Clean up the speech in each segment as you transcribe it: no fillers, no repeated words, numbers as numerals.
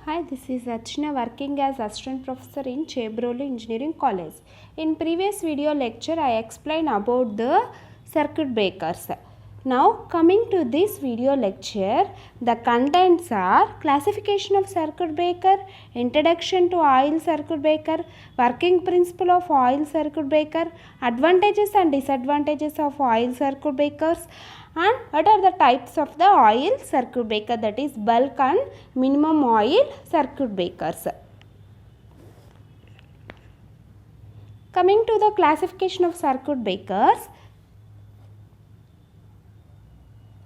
Hi, this is Archana working as assistant professor in Chebrolu Engineering College. In previous video lecture, I explained about the circuit breakers. Now coming to this video lecture, the contents are classification of circuit breaker, introduction to oil circuit breaker, working principle of oil circuit breaker, advantages and disadvantages of oil circuit breakers, and what are the types of the oil circuit breaker, that is bulk and minimum oil circuit breakers. Coming to the classification of circuit breakers,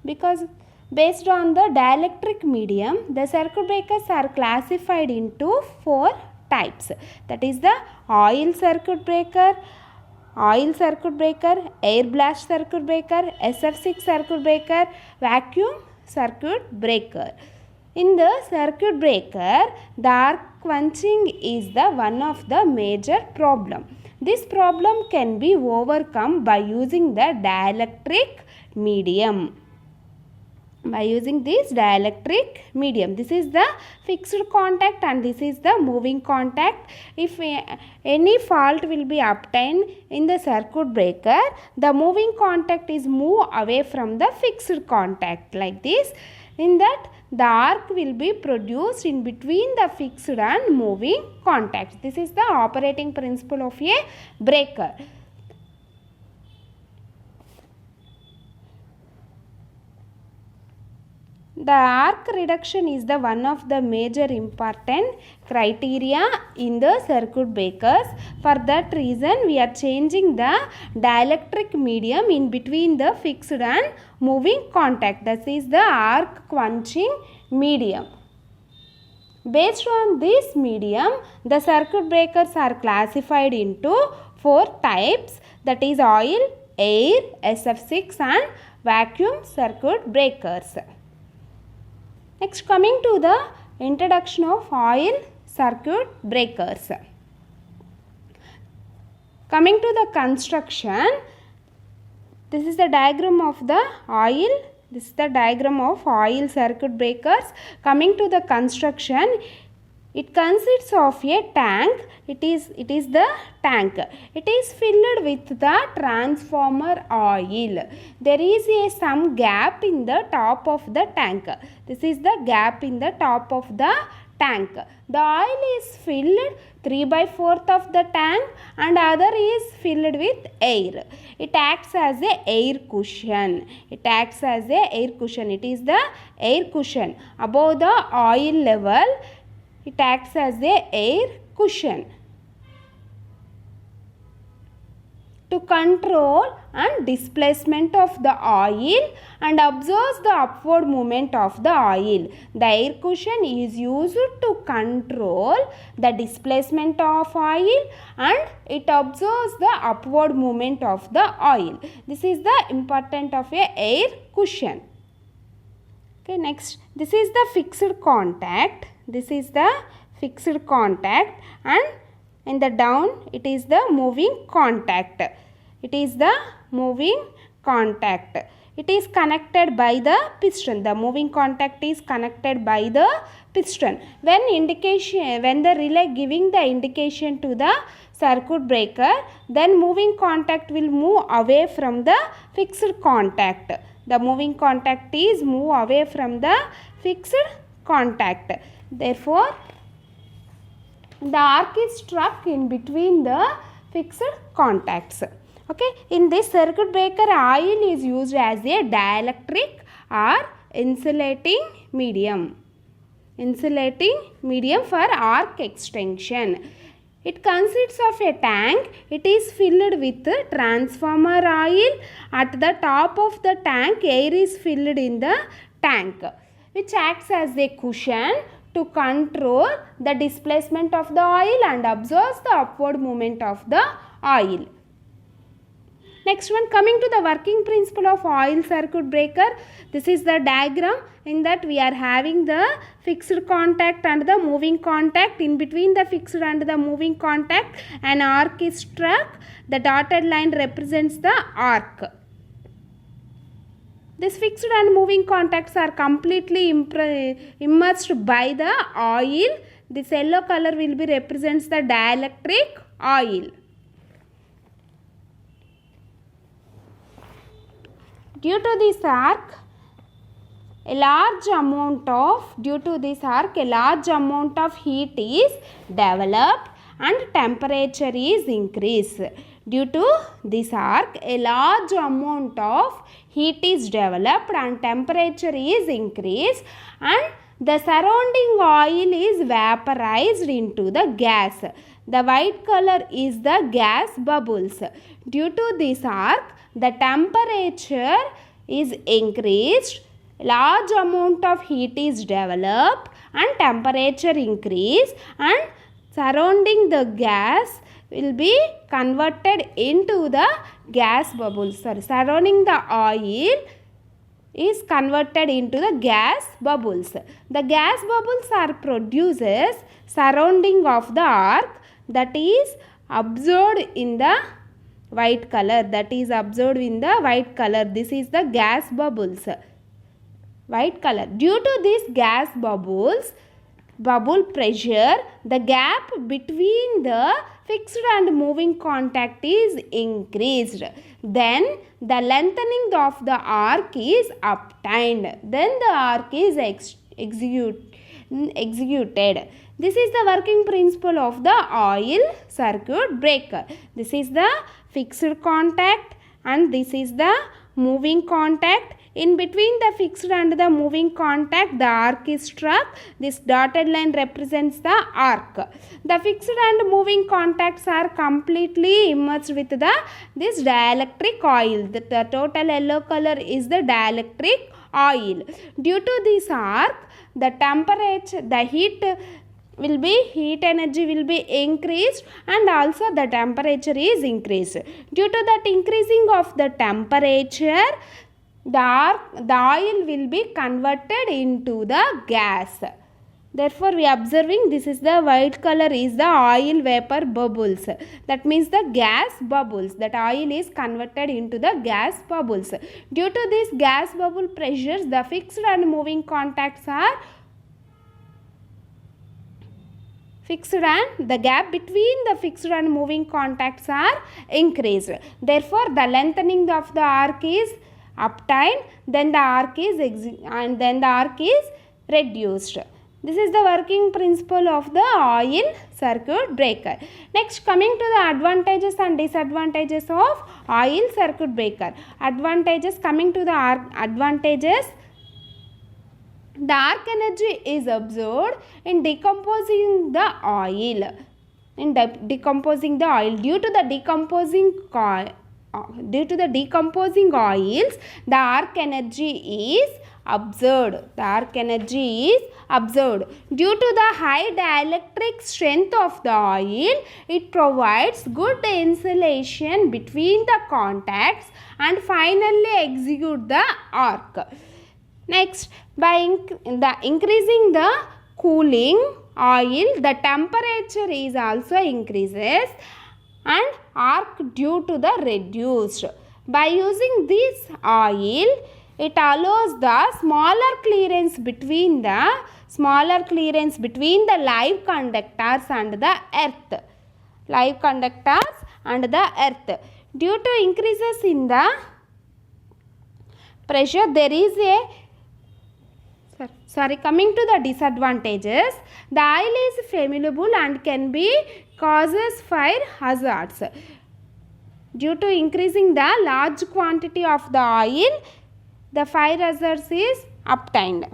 because based on the dielectric medium, the circuit breakers are classified into 4 types, that is the oil circuit breaker, air blast circuit breaker, SF6 circuit breaker, vacuum circuit breaker. In the circuit breaker, the arc quenching is the one of the major problem. This problem can be overcome by using the dielectric medium. This is the fixed contact and this is the moving contact. If any fault will be obtained in the circuit breaker, the moving contact is move away from the fixed contact like this. In that, the arc will be produced in between the fixed and moving contacts. This is the operating principle of a breaker. The arc reduction is the one of the major important criteria in the circuit breakers. For that reason, we are changing the dielectric medium in between the fixed and moving contact. This is the arc quenching medium. Based on this medium, the circuit breakers are classified into 4 types, that is oil, air, SF6 and vacuum circuit breakers. Next, coming to the introduction of oil circuit breakers. Coming to the construction, this is the diagram of the oil. This is the diagram of oil circuit breakers. Coming to the construction, it consists of a tank. It is the tank. It is filled with the transformer oil. There is some gap in the top of the tank. This is the gap in the top of the tank. The oil is filled 3/4 of the tank and other is filled with air. It acts as a air cushion. It is the air cushion. Above the oil level, it acts as a air cushion to control and displacement of the oil and absorbs the upward movement of the oil. The air cushion is used to control the displacement of oil and it absorbs the upward movement of the oil. This is the importance of a air cushion. Okay, next, this is the fixed contact. And in the down, it is the moving contact. It is connected by the piston. The moving contact is connected by the piston. When the relay giving the indication to the circuit breaker, then moving contact will move away from the fixed contact. The moving contact is move away from the fixed contact. Therefore, the arc is struck in between the fixed contacts. Okay, in this circuit breaker, oil is used as a dielectric or insulating medium for arc extension. It consists of a tank. It is filled with transformer oil. At the top of the tank, air is filled in the tank, which acts as a cushion to control the displacement of the oil and absorbs the upward movement of the oil. Next one, coming to the working principle of oil circuit breaker. This is the diagram. In that, we are having the fixed contact and the moving contact. In between the fixed and the moving contact, an arc is struck. The dotted line represents the arc. This fixed and moving contacts are completely immersed by the oil. This yellow color will be represents the dielectric oil. Due to this arc, a large amount of heat is developed and temperature is increased. Due to this arc, a large amount of heat is developed and temperature is increased, and the surrounding oil is vaporized into the gas. The white color is the gas bubbles. Due to this arc, the temperature is increased, large amount of heat is developed and temperature increase, and surrounding the gas will be converted into the gas bubbles. Surrounding the oil is converted into the gas bubbles. The gas bubbles are produces surrounding of the arc, that is absorbed in the white color. This is the gas bubbles. White color. Due to this gas bubble pressure, the gap between the fixed and moving contact is increased. Then the lengthening of the arc is obtained. Then the arc is executed. This is the working principle of the oil circuit breaker. This is the fixed contact and this is the moving contact. In between the fixed and the moving contact, the arc is struck. This dotted line represents the arc. The fixed and moving contacts are completely immersed with this dielectric oil. The total yellow color is the dielectric oil. Due to this arc, the temperature, the heat energy will be increased, and also the temperature is increased. Due to that increasing of the temperature, the oil will be converted into the gas. Therefore, we are observing this is the white color is the oil vapor bubbles. That means the gas bubbles. That oil is converted into the gas bubbles. Due to this gas bubble pressures, the fixed and moving contacts are fixed and the gap between the fixed and moving contacts are increased. Therefore, the lengthening of the arc is obtained, then the arc is reduced. This is the working principle of the oil circuit breaker. Next, coming to the advantages and disadvantages of oil circuit breaker. Advantages, coming to the advantages. The arc energy is absorbed in decomposing the oil. Due to the decomposing oils, the arc energy is absorbed. Due to the high dielectric strength of the oil, it provides good insulation between the contacts and finally execute the arc. Next, by increasing the cooling oil, the temperature is also increases and arc due to the reduced. By using this oil, it allows the smaller clearance between the live conductors and the earth. Due to increases in the pressure, there is coming to the disadvantages. The oil is flammable and can be causes fire hazards. Due to increasing the large quantity of the oil, the fire hazards is obtained.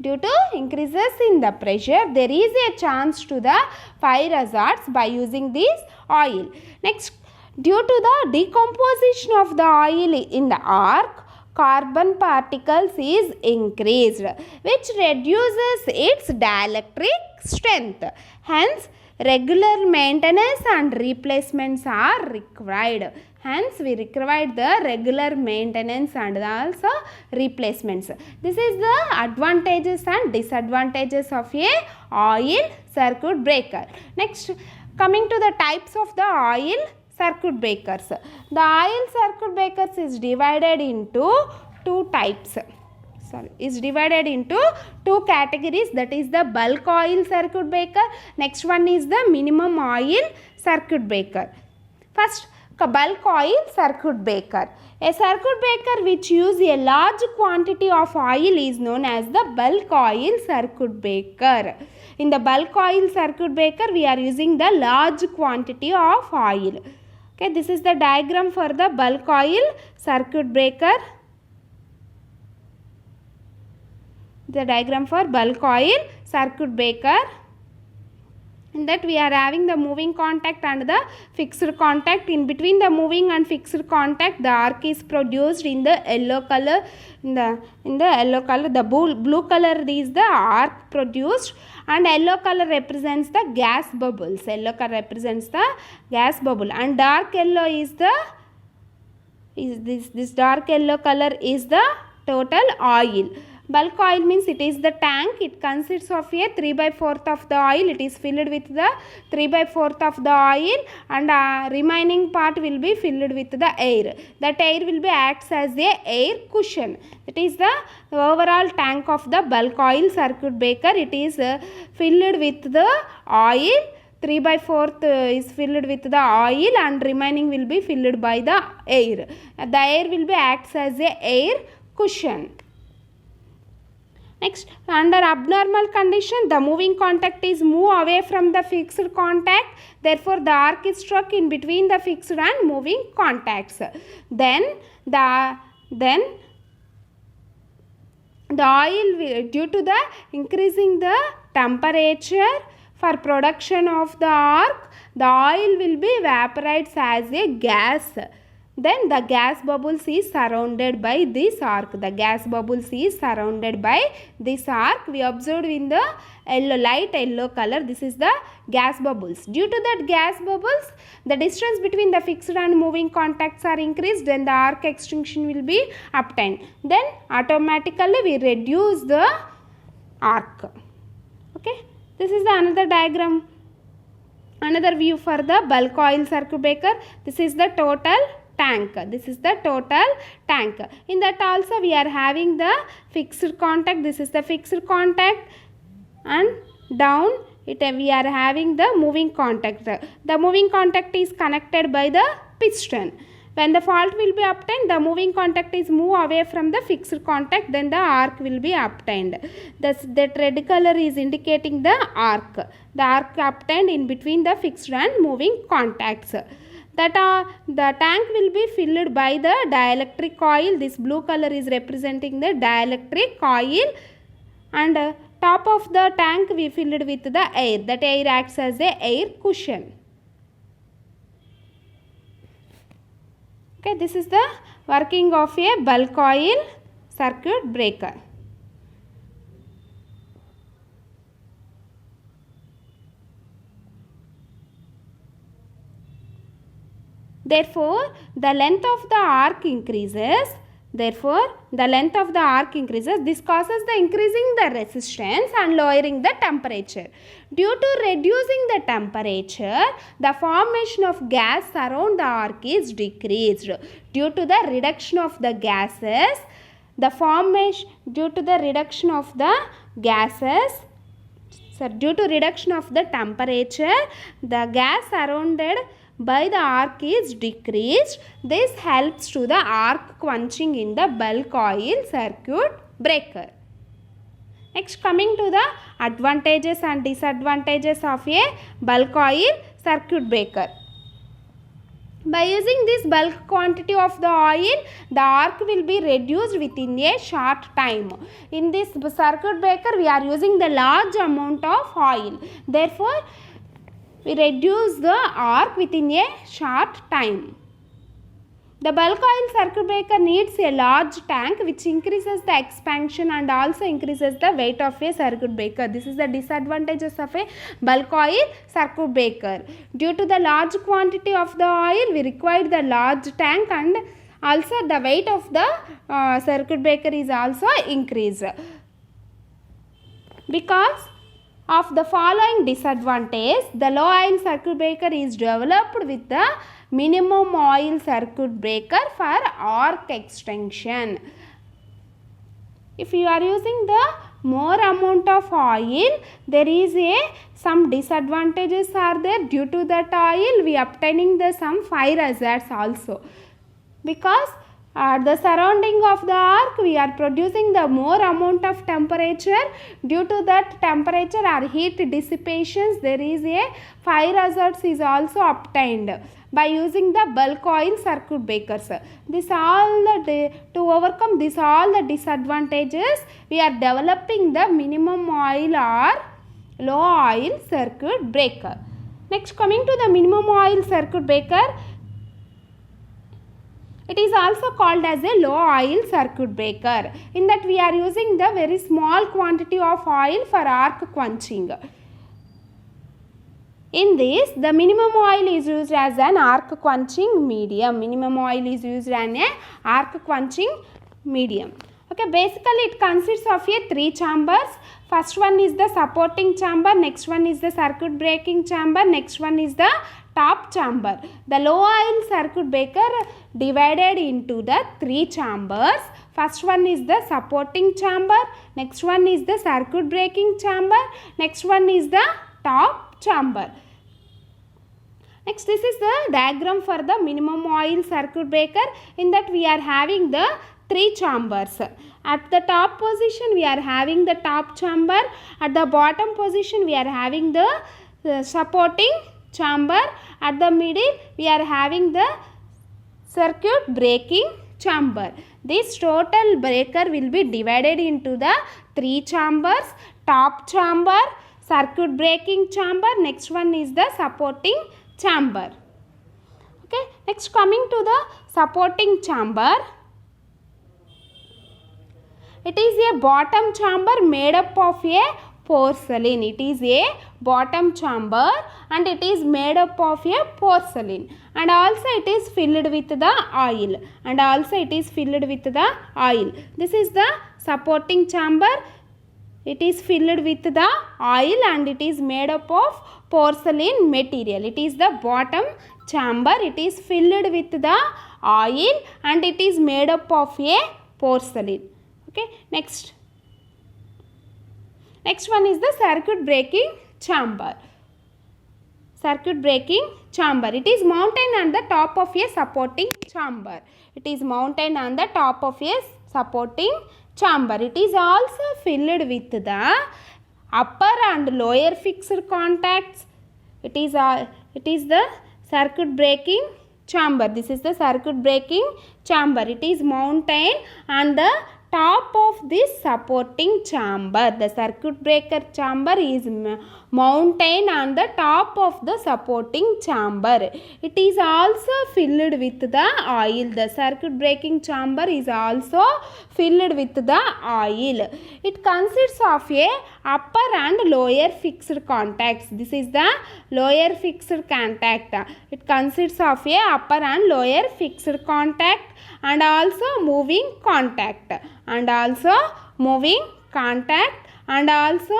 Due to increases in the pressure, there is a chance to the fire hazards by using this oil. Next, due to the decomposition of the oil in the arc, carbon particles is increased, which reduces its dielectric strength. Hence, regular maintenance and replacements are required. Hence, we require the regular maintenance and also replacements. This is the advantages and disadvantages of a oil circuit breaker. Next, coming to the types of the oil circuit breakers. The oil circuit breakers is divided into two types. Is divided into two categories, that is the bulk oil circuit breaker. Next one is the minimum oil circuit breaker. First, bulk oil circuit breaker. A circuit breaker which use a large quantity of oil is known as the bulk oil circuit breaker. In the bulk oil circuit breaker, we are using the large quantity of oil. Okay, this is the diagram for the bulk oil circuit breaker. The diagram for bulk oil circuit breaker. In that we are having the moving contact and the fixed contact. In between the moving and fixed contact, the arc is produced in the yellow color. In the yellow color, the blue color is the arc produced, and yellow color represents the gas bubbles. Yellow color represents the gas bubble, and dark yellow is the this dark yellow color is the total oil. Bulk oil means it is the tank. It consists of a 3/4 of the oil. It is filled with the 3/4 of the oil, and remaining part will be filled with the air. That air will be acts as a air cushion. That is the overall tank of the bulk oil circuit breaker. It is filled with the oil. 3/4 is filled with the oil, and remaining will be filled by the air. The air will be acts as a air cushion. Next, under abnormal condition, the moving contact is moved away from the fixed contact. Therefore, the arc is struck in between the fixed and moving contacts. Then the oil will, due to the increasing the temperature for production of the arc, the oil will be evaporates as a gas. Then the gas bubbles is surrounded by this arc. The gas bubbles is surrounded by this arc. We observed in the light yellow color. This is the gas bubbles. Due to that gas bubbles, the distance between the fixed and moving contacts are increased. Then the arc extinction will be obtained. Then automatically we reduce the arc. Okay. This is the another diagram. Another view for the bulk oil circuit breaker. This is the total tank. This is the total tank. In that also we are having the fixed contact. This is the fixed contact, and down it we are having the moving contact. The moving contact is connected by the piston. When the fault will be obtained, the moving contact is moved away from the fixed contact, then the arc will be obtained. That red color is indicating the arc. The arc obtained in between the fixed and moving contacts. The tank will be filled by the dielectric coil. This blue color is representing the dielectric coil, and top of the tank we filled with the air. That air acts as a air cushion. Okay, this is the working of a bulk oil circuit breaker. Therefore, the length of the arc increases. This causes the increasing the resistance and lowering the temperature. Due to reducing the temperature, the formation of gas around the arc is decreased. Due to the reduction of the gases, due to reduction of the temperature, the gas surrounded by the arc is decreased. This helps to the arc quenching in the bulk oil circuit breaker. Next, coming to the advantages and disadvantages of a bulk oil circuit breaker. By using this bulk quantity of the oil, the arc will be reduced within a short time. In this circuit breaker, we are using the large amount of oil. Therefore, we reduce the arc within a short time. The bulk oil circuit breaker needs a large tank which increases the expansion and also increases the weight of a circuit breaker. This is the disadvantages of a bulk oil circuit breaker. Due to the large quantity of the oil, we require the large tank, and also the weight of the circuit breaker is also increased. Because of the following disadvantage, the low oil circuit breaker is developed with the minimum oil circuit breaker for arc extension. If you are using the more amount of oil, there is some disadvantages are there. Due to that oil, we obtaining the some fire hazards also, because at the surrounding of the arc we are producing the more amount of temperature. Due to that temperature or heat dissipations, there is a fire hazards is also obtained by using the bulk oil circuit breakers. This all the to overcome this all the disadvantages, we are developing the minimum oil or low oil circuit breaker. Next, coming to the minimum oil circuit breaker, it is also called as a low oil circuit breaker, in that we are using the very small quantity of oil for arc quenching. In this, the minimum oil is used as an arc quenching medium. Minimum oil is used as an arc quenching medium. Okay, basically it consists of three chambers. First one is the supporting chamber, next one is the circuit breaking chamber, next one is the top chamber. The low oil circuit breaker divided into the three chambers. First one is the supporting chamber, next one is the circuit breaking chamber, next one is the top chamber. Next, this is the diagram for the minimum oil circuit breaker, in that we are having the three chambers. At the top position we are having the top chamber, at the bottom position we are having the supporting chamber, at the middle we are having the circuit breaking chamber. This total breaker will be divided into the three chambers: top chamber, circuit breaking chamber, next one is the supporting chamber. Okay, next coming to the supporting chamber, it is a bottom chamber made up of a porcelain. It is a bottom chamber and it is made up of a porcelain, and also it is filled with the oil, and also it is filled with the oil. This is the supporting chamber. It is filled with the oil and it is made up of porcelain material. It is the bottom chamber. It is filled with the oil and it is made up of a porcelain. Okay, next one is the circuit breaking chamber. Circuit breaking chamber. It is mounted on the top of a supporting chamber. It is mounted on the top of a supporting chamber. It is also filled with the upper and lower fixed contacts. It is the circuit breaking chamber. This is the circuit breaking chamber. It is mounted on the top of this supporting chamber. The circuit breaker chamber is mounted on the top of the supporting chamber. It is also filled with the oil. The circuit breaking chamber is also filled with the oil. It consists of a upper and lower fixed contacts. This is the lower fixed contact. It consists of a upper and lower fixed contact and also moving contact, and also moving contact, and also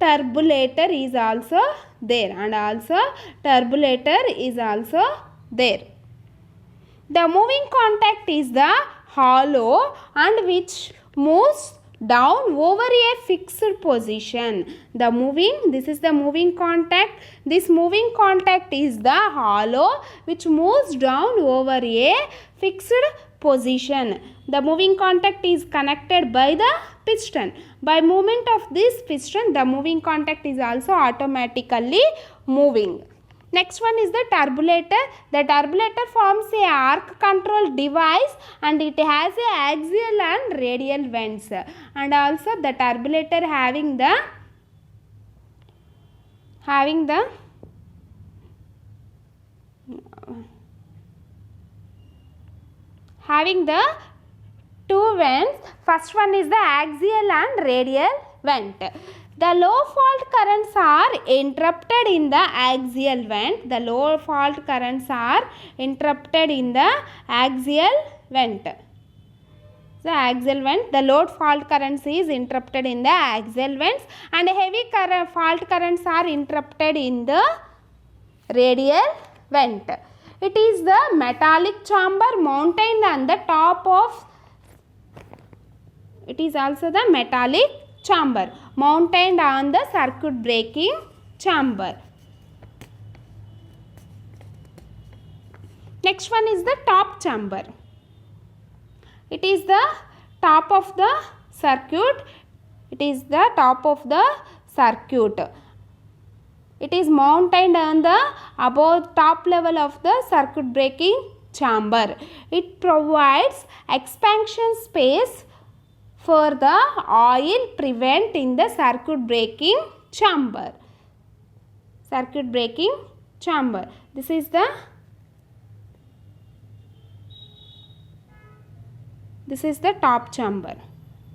turbulator is also there, and also turbulator is also there. The moving contact is the hollow and which moves down over a fixed position. This is the moving contact. This moving contact is the hollow which moves down over a fixed position. The moving contact is connected by the piston. By movement of this piston, the moving contact is also automatically moving. Next one is the turbulator. The turbulator forms a arc control device and it has a axial and radial vents, and also the turbulator having the two vents. First one is the axial and radial vent. The low fault currents are interrupted in the axial vent. The low fault currents are interrupted in the axial vent. the axial vent. The load fault currents is interrupted in the axial vents, and heavy fault currents are interrupted in the radial vent. It is the metallic chamber mounted on the top of, it is also the metallic chamber mounted on the circuit breaking chamber. Next one is the top chamber. It is the top of the circuit. It is the top of the circuit. It is mounted on the above top level of the circuit breaking chamber. It provides expansion space for the oil prevent in the circuit breaking chamber. Circuit breaking chamber. This is the top chamber.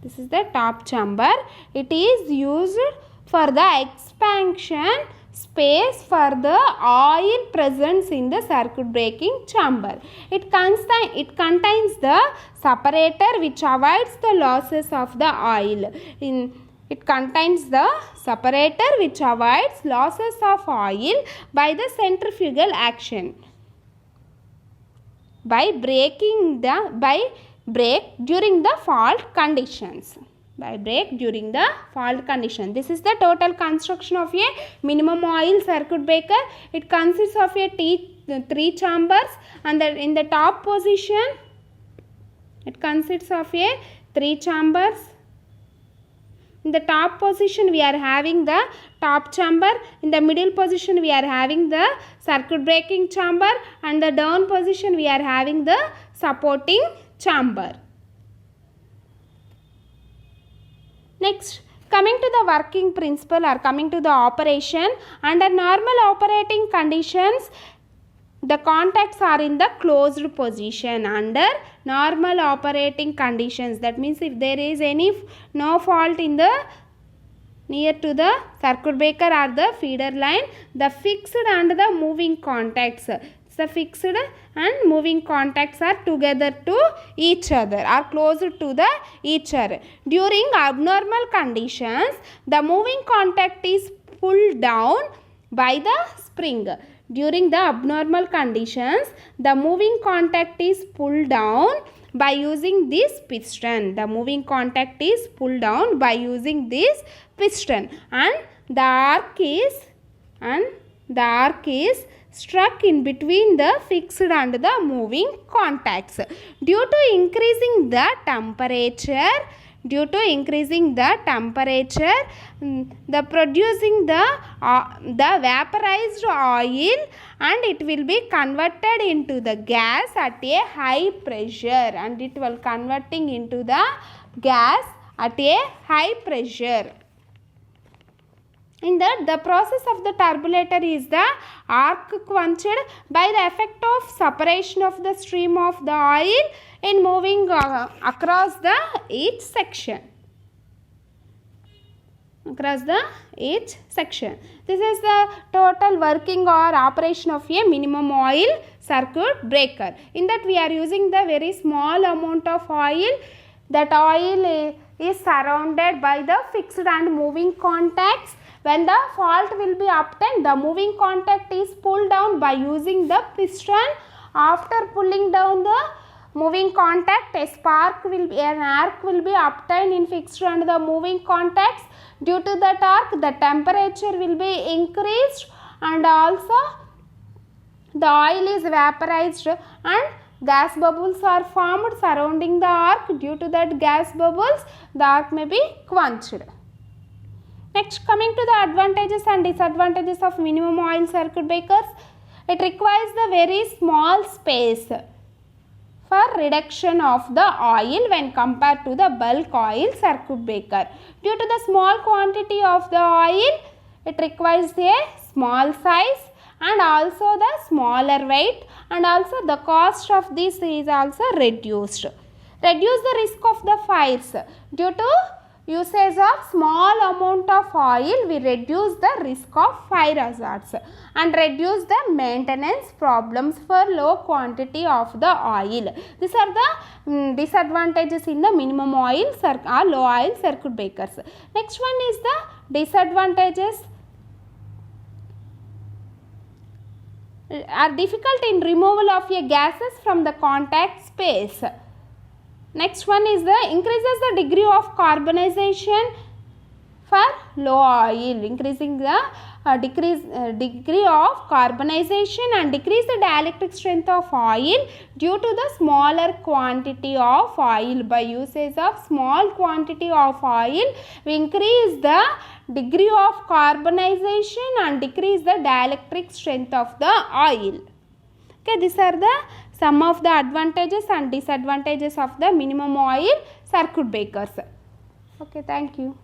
This is the top chamber. It is used for the expansion space for the oil presence in the circuit breaking chamber. It contains the separator which avoids the losses of the oil. It contains the separator which avoids losses of oil by the centrifugal action. By break during the fault conditions. This is the total construction of a minimum oil circuit breaker. It consists of three chambers, and in the top position it consists of three chambers. In the top position we are having the top chamber, in the middle position we are having the circuit breaking chamber, and the down position we are having the supporting chamber. Next, coming to the working principle or coming to the operation, under normal operating conditions the contacts are in the closed position. Under normal operating conditions, that means if there is no fault in the near to the circuit breaker or the feeder line, the fixed and the moving contacts, the fixed and moving contacts are together to each other, are close to the each other. During abnormal conditions, the moving contact is pulled down by the spring. During the abnormal conditions, the moving contact is pulled down by using this piston. The moving contact is pulled down by using this piston, and the arc is struck in between the fixed and the moving contacts. Due to increasing the temperature, the producing the vaporized oil, and it will be converted into the gas at a high pressure, and it will converting into the gas at a high pressure. In that, the process of the turbulator is the arc quenched by the effect of separation of the stream of the oil in moving across the each section. This is the total working or operation of a minimum oil circuit breaker. In that, we are using the very small amount of oil. That oil is surrounded by the fixed and moving contacts. When the fault will be obtained, the moving contact is pulled down by using the piston. After pulling down the moving contact, an arc will be obtained in fixed and the moving contacts. Due to that arc, the temperature will be increased, and also the oil is vaporized and gas bubbles are formed surrounding the arc. Due to that gas bubbles, the arc may be quenched. Next, coming to the advantages and disadvantages of minimum oil circuit breakers. It requires the very small space for reduction of the oil when compared to the bulk oil circuit breaker. Due to the small quantity of the oil, it requires a small size and also the smaller weight, and also the cost of this is also reduced. Reduce the risk of the fires. Due to usage of small amount of oil, we reduce the risk of fire hazards and reduce the maintenance problems for low quantity of the oil. These are the disadvantages in the minimum oil or low oil circuit breakers. Next one is the disadvantages are difficult in removal of a gases from the contact space. Next one is the increases the degree of carbonization for low oil, increasing the degree of carbonization and decrease the dielectric strength of oil due to the smaller quantity of oil. By usage of small quantity of oil, we increase the degree of carbonization and decrease the dielectric strength of the oil. Okay, these are the some of the advantages and disadvantages of the minimum oil circuit breakers. Okay, thank you.